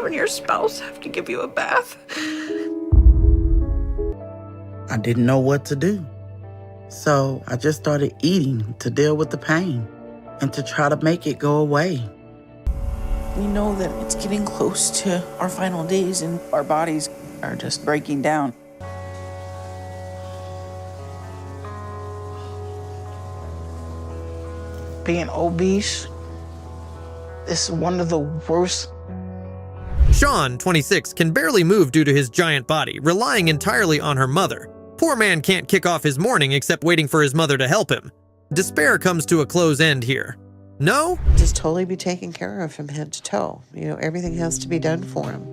and your spouse have to give you a bath. I didn't know what to do. So I just started eating to deal with the pain and to try to make it go away. We know that it's getting close to our final days and our bodies are just breaking down. Being obese is one of the worst. Sean, 26, can barely move due to his giant body, relying entirely on her mother. Poor man can't kick off his morning except waiting for his mother to help him. Despair comes to a close end here. No? Just totally be taken care of from head to toe. You know, everything has to be done for him.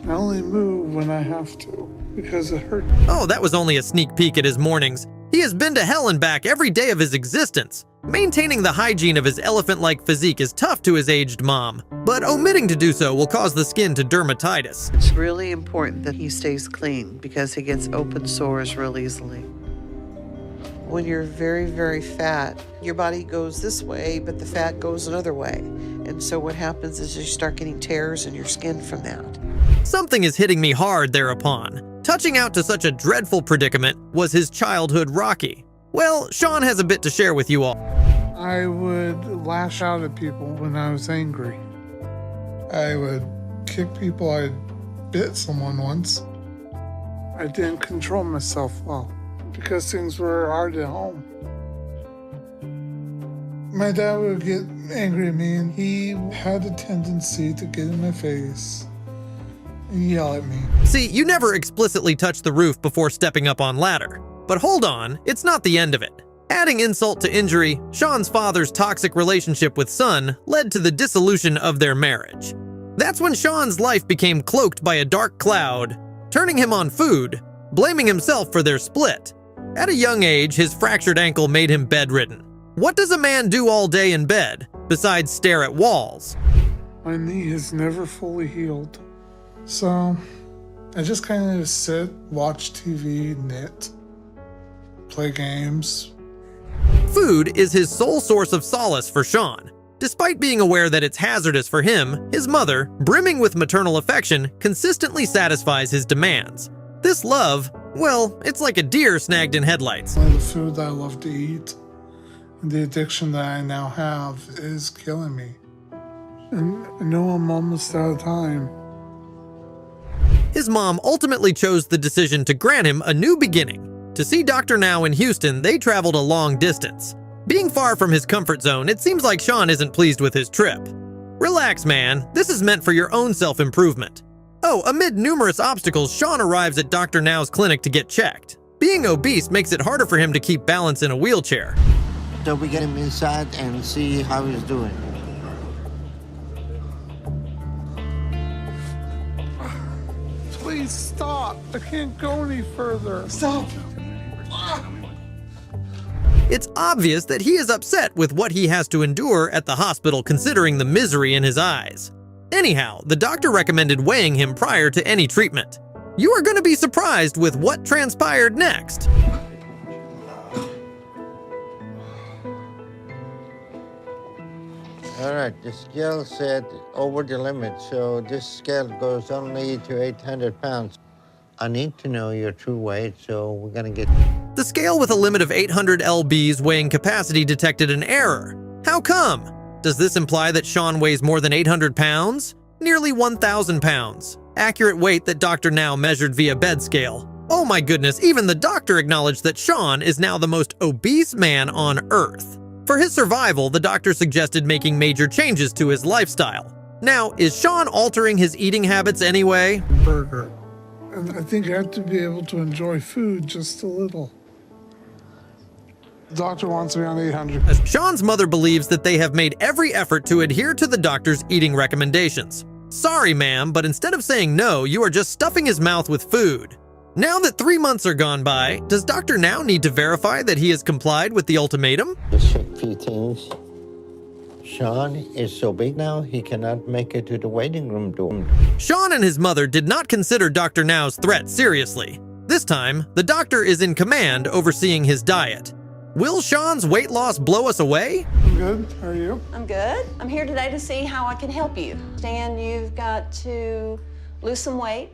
I only move when I have to, because it hurts. Oh, that was only a sneak peek at his mornings. He has been to hell and back every day of his existence. Maintaining the hygiene of his elephant-like physique is tough to his aged mom, but omitting to do so will cause the skin to dermatitis. It's really important that he stays clean because he gets open sores real easily. When you're very, very fat, your body goes this way, but the fat goes another way. And so what happens is you start getting tears in your skin from that. Something is hitting me hard thereupon. Touching out to such a dreadful predicament was his childhood Rocky. Well, Sean has a bit to share with you all. I would lash out at people when I was angry. I would kick people. I bit someone once. I didn't control myself well because things were hard at home. My dad would get angry at me, and he had a tendency to get in my face and yell at me. See, you never explicitly touch the roof before stepping up on ladder. But hold on, it's not the end of it. Adding insult to injury, Sean's father's toxic relationship with son led to the dissolution of their marriage. That's when Sean's life became cloaked by a dark cloud, turning him on food, blaming himself for their split. At a young age, his fractured ankle made him bedridden. What does a man do all day in bed, besides stare at walls? My knee has never fully healed. So I just kind of sit, watch TV, knit, play games. Food is his sole source of solace for Sean. Despite being aware that it's hazardous for him, his mother, brimming with maternal affection, consistently satisfies his demands. This love, well, it's like a deer snagged in headlights. The food that I love to eat and the addiction that I now have is killing me. And I know I'm almost out of time. His mom ultimately chose the decision to grant him a new beginning. To see Dr. Now in Houston, they traveled a long distance. Being far from his comfort zone, it seems like Sean isn't pleased with his trip. Relax, man. This is meant for your own self-improvement. Oh, amid numerous obstacles, Sean arrives at Dr. Now's clinic to get checked. Being obese makes it harder for him to keep balance in a wheelchair. So we get him inside and see how he's doing. Please stop. I can't go any further. Stop. It's obvious that he is upset with what he has to endure at the hospital considering the misery in his eyes. Anyhow, the doctor recommended weighing him prior to any treatment. You are going to be surprised with what transpired next. All right, the scale said over the limit, so this scale goes only to 800 pounds. I need to know your true weight, so we're gonna get... The scale with a limit of 800 lbs weighing capacity detected an error. How come? Does this imply that Sean weighs more than 800 pounds? Nearly 1,000 pounds. Accurate weight that Dr. Now measured via bed scale. Oh my goodness, even the doctor acknowledged that Sean is now the most obese man on Earth. For his survival, the doctor suggested making major changes to his lifestyle. Now, is Sean altering his eating habits anyway? Burger. And I think I have to be able to enjoy food just a little. The doctor wants me on 800. Sean's mother believes that they have made every effort to adhere to the doctor's eating recommendations. Sorry, ma'am, but instead of saying no, you are just stuffing his mouth with food. Now that 3 months are gone by, does Dr. Now need to verify that he has complied with the ultimatum? Just check a few things. Sean is so big now, he cannot make it to the waiting room door. Sean and his mother did not consider Dr. Now's threat seriously. This time, the doctor is in command overseeing his diet. Will Sean's weight loss blow us away? I'm good. How are you? I'm good. I'm here today to see how I can help you. Stan, you've got to lose some weight.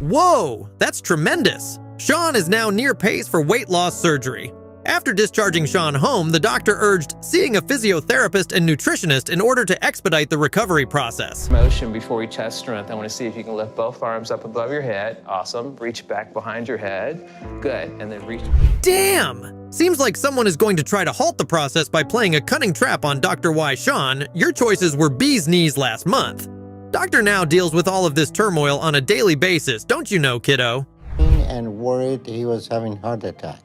Whoa, that's tremendous. Sean is now near pace for weight loss surgery. After discharging Sean home, the doctor urged seeing a physiotherapist and nutritionist in order to expedite the recovery process. Motion before you test strength. I want to see if you can lift both arms up above your head. Awesome. Reach back behind your head. Good. And then reach. Damn! Seems like someone is going to try to halt the process by playing a cunning trap on Dr. Y. Sean. Your choices were bee's knees last month. Dr. Now deals with all of this turmoil on a daily basis, don't you know, kiddo? And worried he was having heart attack.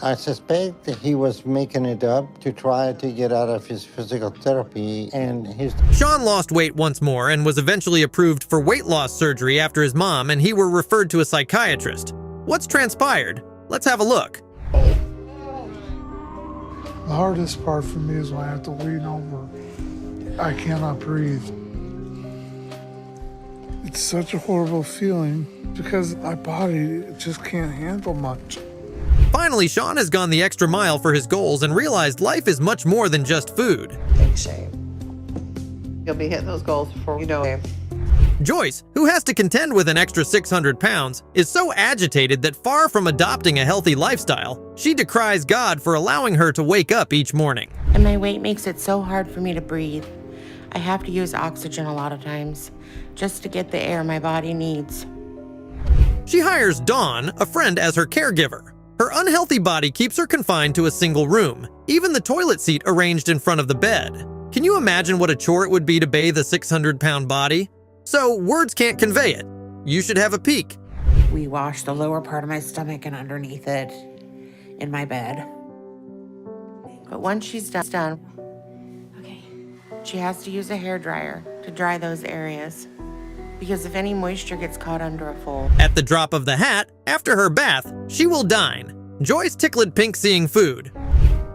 I suspect that he was making it up to try to get out of his physical therapy and his... Sean lost weight once more and was eventually approved for weight loss surgery after his mom and he were referred to a psychiatrist. What's transpired? Let's have a look. The hardest part for me is when I have to lean over. I cannot breathe. It's such a horrible feeling because my body just can't handle much. Finally, Sean has gone the extra mile for his goals and realized life is much more than just food. Big shame. You'll be hitting those goals before you know it. Joyce, who has to contend with an extra 600 pounds, is so agitated that far from adopting a healthy lifestyle, she decries God for allowing her to wake up each morning. And my weight makes it so hard for me to breathe. I have to use oxygen a lot of times just to get the air my body needs. She hires Dawn, a friend, as her caregiver. Her unhealthy body keeps her confined to a single room, even the toilet seat arranged in front of the bed. Can you imagine what a chore it would be to bathe a 600-pound body? So words can't convey it. You should have a peek. We wash the lower part of my stomach and underneath it in my bed. But once she's done, Okay. she has to use a hairdryer to dry those areas, because if any moisture gets caught under a fold. At the drop of the hat, after her bath, she will dine. Joyce tickled pink seeing food.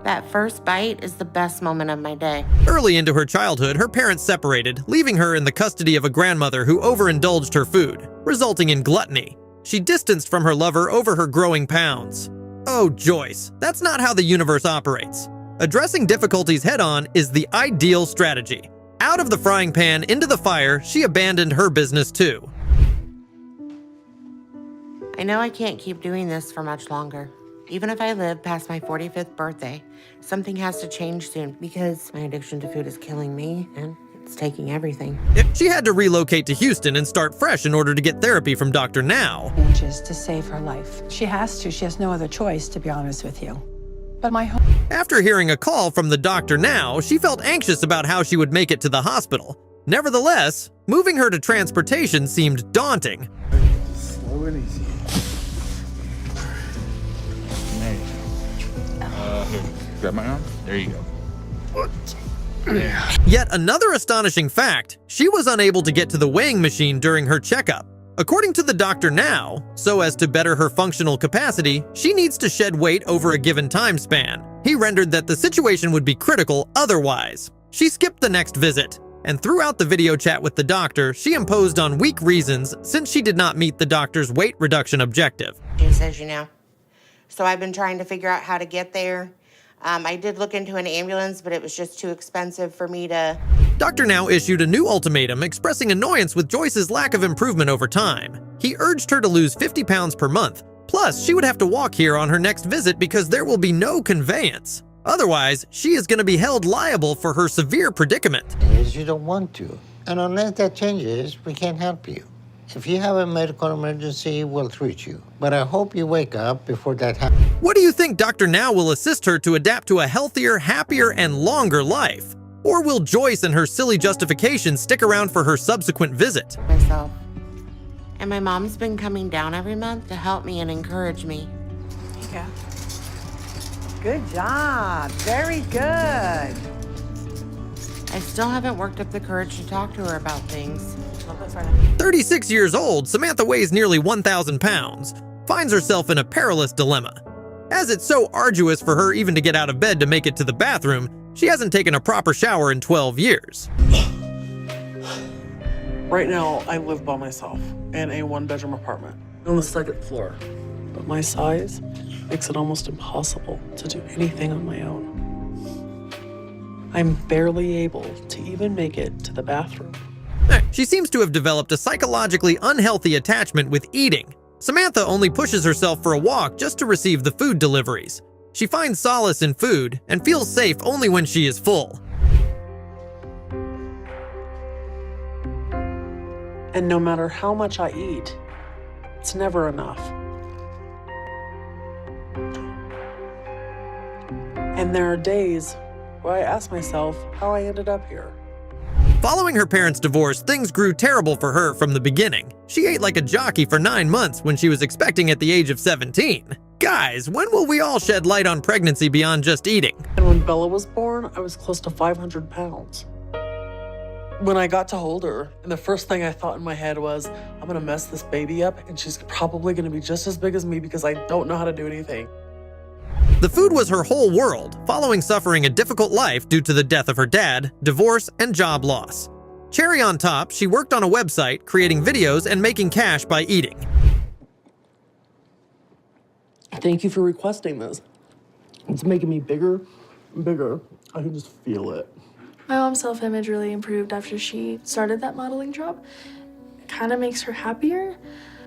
That first bite is the best moment of my day. Early into her childhood, her parents separated, leaving her in the custody of a grandmother who overindulged her food, resulting in gluttony. She distanced from her lover over her growing pounds. Oh, Joyce, that's not how the universe operates. Addressing difficulties head-on is the ideal strategy. Out of the frying pan into the fire, she abandoned her business too. I know I can't keep doing this for much longer. Even if I live past my 45th birthday, something has to change soon because my addiction to food is killing me and it's taking everything. She had to relocate to Houston and start fresh in order to get therapy from Dr. Now. Inches to save her life. She has to. She has no other choice, to be honest with you. But my hope... After hearing a call from the doctor Now, she felt anxious about how she would make it to the hospital. Nevertheless, moving her to transportation seemed daunting. Slow and easy. Here, grab my arm. There you go. Yet another astonishing fact, she was unable to get to the weighing machine during her checkup. According to the doctor Now, so as to better her functional capacity, she needs to shed weight over a given time span. He rendered that the situation would be critical otherwise. She skipped the next visit, and throughout the video chat with the doctor, she imposed on weak reasons since she did not meet the doctor's weight reduction objective. She says, you know. So I've been trying to figure out how to get there. I did look into an ambulance, but it was just too expensive for me to... Dr. Now issued a new ultimatum expressing annoyance with Joyce's lack of improvement over time. He urged her to lose 50 pounds per month. Plus, she would have to walk here on her next visit because there will be no conveyance. Otherwise, she is going to be held liable for her severe predicament. Is you don't want to. And unless that changes, we can't help you. If you have a medical emergency, we'll treat you. But I hope you wake up before that happens. What do you think Dr. Now will assist her to adapt to a healthier, happier, and longer life? Or will Joyce and her silly justification stick around for her subsequent visit? myself. And my mom's been coming down every month to help me and encourage me. Yeah. Good job. Very good. I still haven't worked up the courage to talk to her about things. 36 years old, Samantha weighs nearly 1,000 pounds, finds herself in a perilous dilemma. As it's so arduous for her even to get out of bed to make it to the bathroom, she hasn't taken a proper shower in 12 years. Right now, I live by myself in a one-bedroom apartment on the second floor. But my size makes it almost impossible to do anything on my own. I'm barely able to even make it to the bathroom. She seems to have developed a psychologically unhealthy attachment with eating. Samantha only pushes herself for a walk just to receive the food deliveries. She finds solace in food and feels safe only when she is full. And no matter how much I eat, it's never enough. And there are days where I ask myself how I ended up here. Following her parents' divorce, things grew terrible for her from the beginning. She ate like a jockey for 9 months when she was expecting at the age of 17. Guys, when will we all shed light on pregnancy beyond just eating? And when Bella was born, I was close to 500 pounds. When I got to hold her, and the first thing I thought in my head was, I'm gonna mess this baby up, and she's probably gonna be just as big as me because I don't know how to do anything. The food was her whole world, following suffering a difficult life due to the death of her dad, divorce, and job loss. Cherry on top, she worked on a website, creating videos and making cash by eating. Thank you for requesting this. It's making me bigger and bigger. I can just feel it. My mom's self-image really improved after she started that modeling job. It kind of makes her happier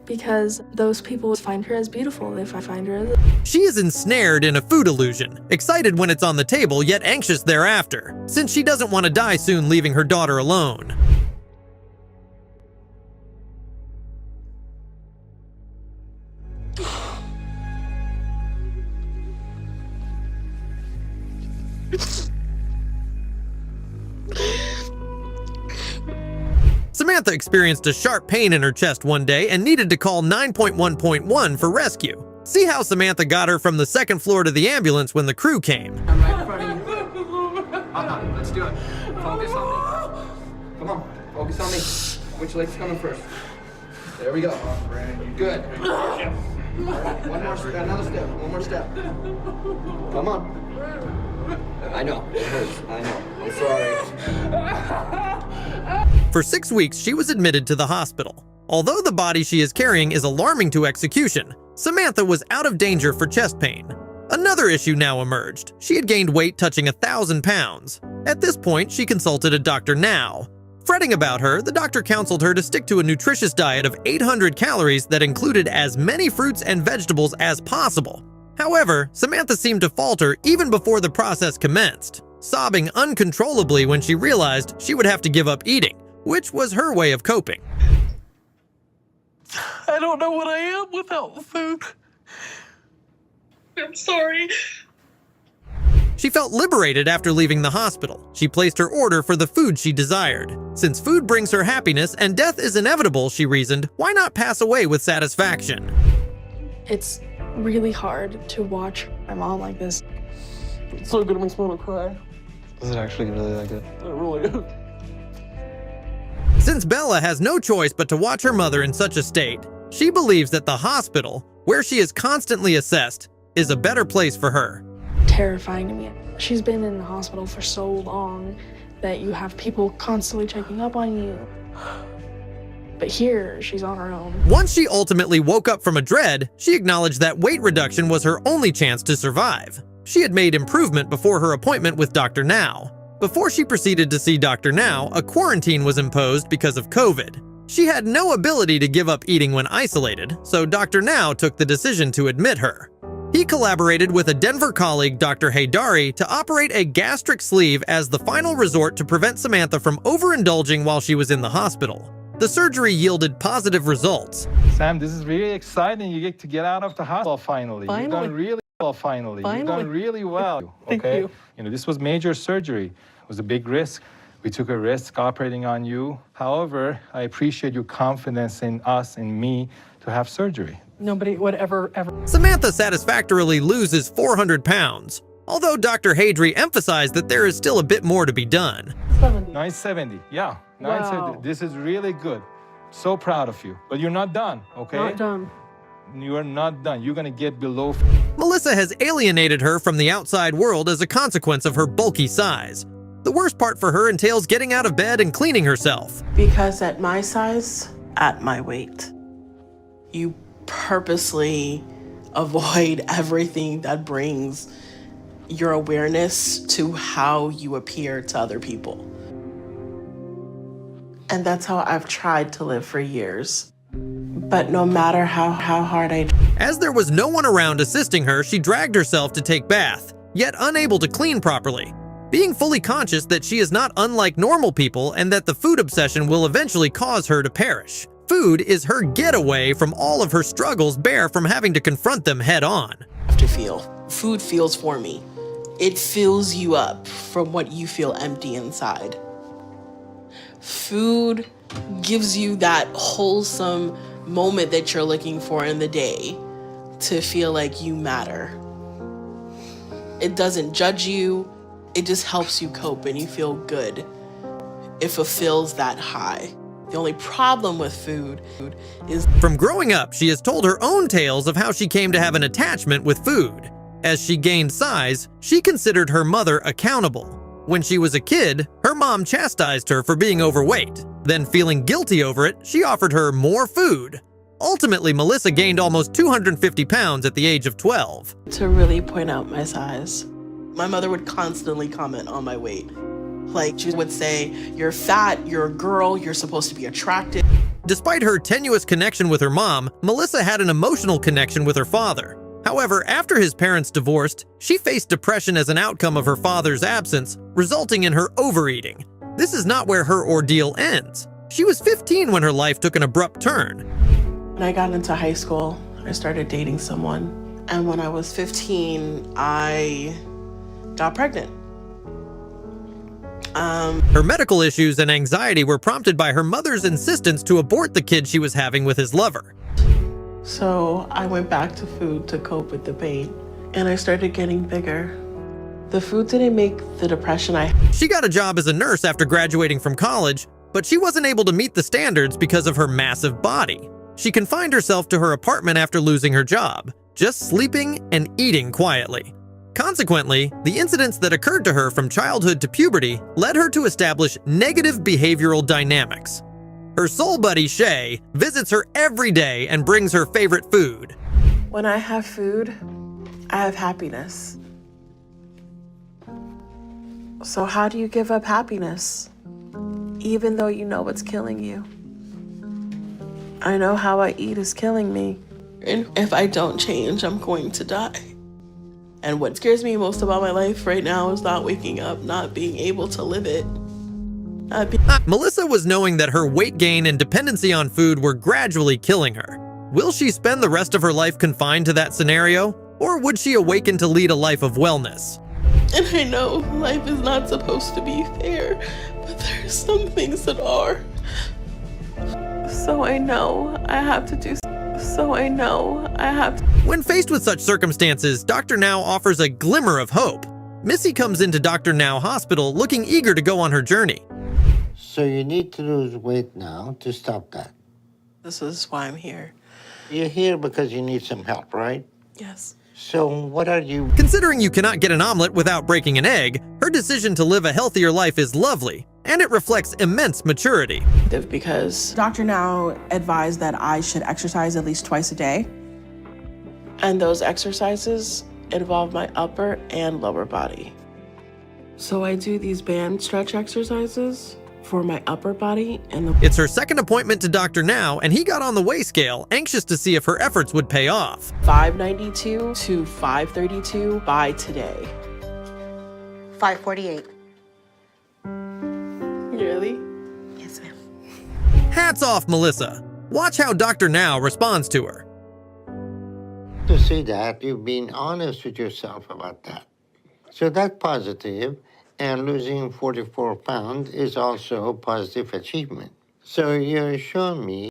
because those people find her as beautiful if I find her as... She is ensnared in a food illusion, excited when it's on the table yet anxious thereafter, since she doesn't want to die soon leaving her daughter alone. Samantha experienced a sharp pain in her chest one day and needed to call 9.1.1 for rescue. See how Samantha got her from the second floor to the ambulance when the crew came. I'm right in front of you. Let's do it. Focus on me. Come on, focus on me. Which leg's coming first? There we go. Good. One more step, another step, one more step. Come on. I know, it hurts. I know. I'm sorry. For 6 weeks, she was admitted to the hospital. Although the body she is carrying is alarming to execution, Samantha was out of danger for chest pain. Another issue now emerged. She had gained weight touching 1,000 pounds. At this point, she consulted a doctor now. Fretting about her, the doctor counseled her to stick to a nutritious diet of 800 calories that included as many fruits and vegetables as possible. However, Samantha seemed to falter even before the process commenced, sobbing uncontrollably when she realized she would have to give up eating, which was her way of coping. I don't know what I am without food. I'm sorry. She felt liberated after leaving the hospital. She placed her order for the food she desired. Since food brings her happiness and death is inevitable, she reasoned, why not pass away with satisfaction? It's really hard to watch my mom like this. It's so good it makes me want to cry. Is it actually really that good? It really is. Since Bella has no choice but to watch her mother in such a state, she believes that the hospital, where she is constantly assessed, is a better place for her. Terrifying to me. She's been in the hospital for so long that you have people constantly checking up on you. But here, she's on her own. Once she ultimately woke up from a dread, she acknowledged that weight reduction was her only chance to survive. She had made improvement before her appointment with Dr. Now. Before she proceeded to see Dr. Now, a quarantine was imposed because of COVID. She had no ability to give up eating when isolated, so Dr. Now took the decision to admit her. He collaborated with a Denver colleague, Dr. Haydari, to operate a gastric sleeve as the final resort to prevent Samantha from overindulging while she was in the hospital. The surgery yielded positive results. Sam, this is really exciting. You get to get out of the hospital finally. You've done really well finally. You've done really well. Thank you. you. This was major surgery. It was a big risk. We took a risk operating on you. However, I appreciate your confidence in us and me to have surgery. Nobody would ever. Samantha satisfactorily loses 400 pounds, although Dr. Haydari emphasized that there is still a bit more to be done. 970, yeah. 970. Wow. This is really good. So proud of you. But you're not done, okay? Not done. You are not done. You're gonna get below. Melissa has alienated her from the outside world as a consequence of her bulky size. The worst part for her entails getting out of bed and cleaning herself. Because at my size, at my weight, you purposely avoid everything that brings your awareness to how you appear to other people. And that's how I've tried to live for years. But no matter how hard I... As there was no one around assisting her, she dragged herself to take bath, yet unable to clean properly. Being fully conscious that she is not unlike normal people and that the food obsession will eventually cause her to perish. Food is her getaway from all of her struggles bare from having to confront them head on. To feel. Food feels for me. It fills you up from what you feel empty inside. Food gives you that wholesome moment that you're looking for in the day to feel like you matter. It doesn't judge you. It just helps you cope and you feel good. It fulfills that high. The only problem with food is... From growing up, she has told her own tales of how she came to have an attachment with food. As she gained size, she considered her mother accountable. When she was a kid, her mom chastised her for being overweight. Then, feeling guilty over it, she offered her more food. Ultimately, Melissa gained almost 250 pounds at the age of 12. To really point out my size, my mother would constantly comment on my weight. Like, she would say, "You're fat, you're a girl, you're supposed to be attractive." Despite her tenuous connection with her mom, Melissa had an emotional connection with her father. However, after his parents divorced, she faced depression as an outcome of her father's absence, resulting in her overeating. This is not where her ordeal ends. She was 15 when her life took an abrupt turn. When I got into high school, I started dating someone. And when I was 15, I got pregnant. Her medical issues and anxiety were prompted by her mother's insistence to abort the kid she was having with his lover. So I went back to food to cope with the pain, and I started getting bigger. The food didn't make the depression I had. She got a job as a nurse after graduating from college, but she wasn't able to meet the standards because of her massive body. She confined herself to her apartment after losing her job, just sleeping and eating quietly. Consequently, the incidents that occurred to her from childhood to puberty led her to establish negative behavioral dynamics. Her soul buddy, Shay, visits her every day and brings her favorite food. When I have food, I have happiness. So how do you give up happiness, even though you know what's killing you? I know how I eat is killing me. And if I don't change, I'm going to die. And what scares me most about my life right now is not waking up, not being able to live it. Melissa was knowing that her weight gain and dependency on food were gradually killing her. Will she spend the rest of her life confined to that scenario, or would she awaken to lead a life of wellness? And I know life is not supposed to be fair, but there's some things that are. So I know I have to do. When faced with such circumstances, Dr. Now offers a glimmer of hope. Missy comes into Dr. Now Hospital looking eager to go on her journey. So you need to lose weight now to stop that. This is why I'm here. You're here because you need some help, right? Yes. So what are you... Considering you cannot get an omelet without breaking an egg, her decision to live a healthier life is lovely, and it reflects immense maturity. Because Dr. Now advised that I should exercise at least twice a day. And those exercises involve my upper and lower body. So I do these band stretch exercises for my upper body and It's her second appointment to Dr. Now, and he got on the weigh scale, anxious to see if her efforts would pay off. 592 to 532 by today. 548. Really? Yes, ma'am. Hats off, Melissa. Watch how Dr. Now responds to her. To see that, you've been honest with yourself about that. So that's positive, and losing 44 pounds is also a positive achievement. So you're showing me